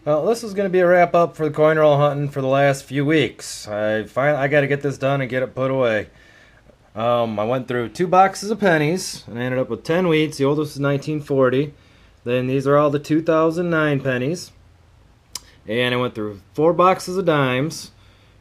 Well, this is going to be a wrap up for the coin roll hunting for the last few weeks. I got to get this done and get it put away. I went through 2 boxes of pennies and I ended up with 10 wheats. The oldest is 1940. Then these are all the 2009 pennies. And I went through 4 boxes of dimes.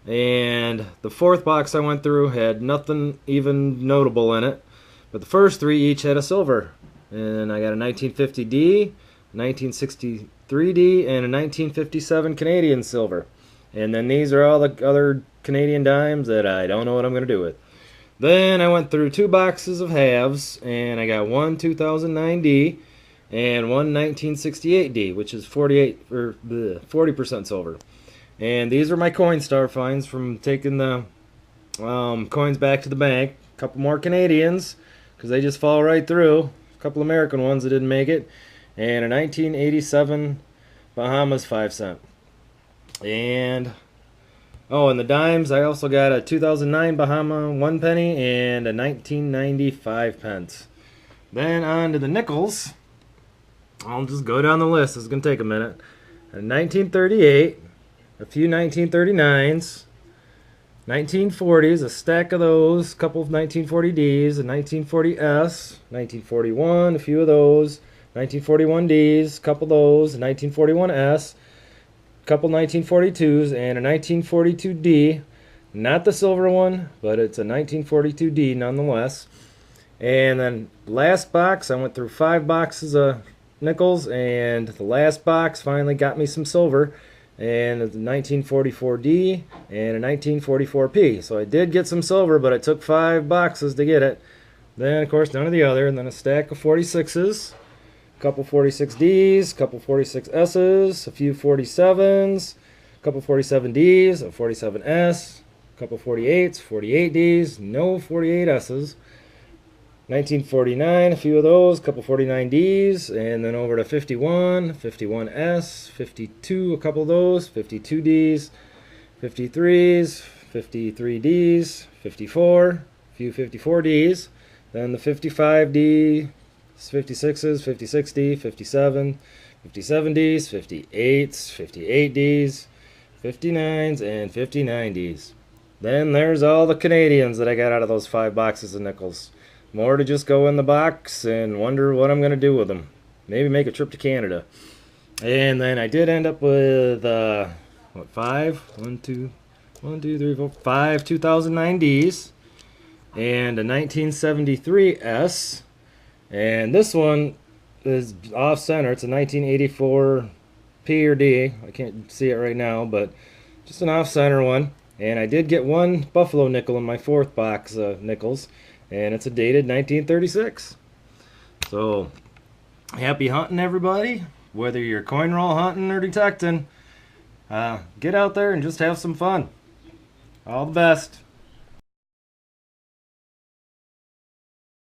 And the fourth box I went through had nothing even notable in it. But the first 3 each had a silver. And I got a 1950D, 1963D, and a 1957 Canadian silver. And then these are all the other Canadian dimes that I don't know what I'm going to do with. Then I went through 2 boxes of halves, and I got one 2009D and one 1968D, which is 40% silver. And these are my Coinstar finds from taking the coins back to the bank. A couple more Canadians, because they just fall right through. A couple American ones that didn't make it. And a 1987 Bahamas 5 cent. And the dimes, I also got a 2009 Bahama 1 penny and a 1995 pence. Then on to the nickels. I'll just go down the list. This is going to take a minute. A 1938, a few 1939s, 1940s, a stack of those, a couple of 1940Ds, a 1940S, 1941, a few of those, 1941Ds, a couple of those, a 1941S, a couple 1942s, and a 1942D. Not the silver one, but it's a 1942D nonetheless. And then last box, I went through 5 boxes of nickels, and the last box finally got me some silver. And it's a 1944D and a 1944P. So I did get some silver, but it took 5 boxes to get it. Then, of course, none of the other. And then a stack of 46s, a couple 46Ds, a couple 46Ss, a few 47s, a couple 47Ds, a 47S, a couple 48s, 48Ds, no 48Ss. 1949, a few of those, a couple 49Ds, and then over to 51, 51S, 52, a couple of those, 52Ds, 53s, 53Ds, 54, a few 54Ds, then the 55D, 56s, 56D, 57, 57Ds, 58s, 58Ds, 59s, and 59Ds. Then there's all the Canadians that I got out of those 5 boxes of nickels. More to just go in the box and wonder what I'm going to do with them. Maybe make a trip to Canada. And then I did end up with, 5? 1, 2, 3, 4, 5 2009Ds. And a 1973S. And this one is off-center. It's a 1984 P or D. I can't see it right now, but just an off-center one. And I did get 1 Buffalo nickel in my 4th box of nickels. And it's a dated 1936. So, happy hunting, everybody. Whether you're coin roll hunting or detecting, get out there and just have some fun. All the best.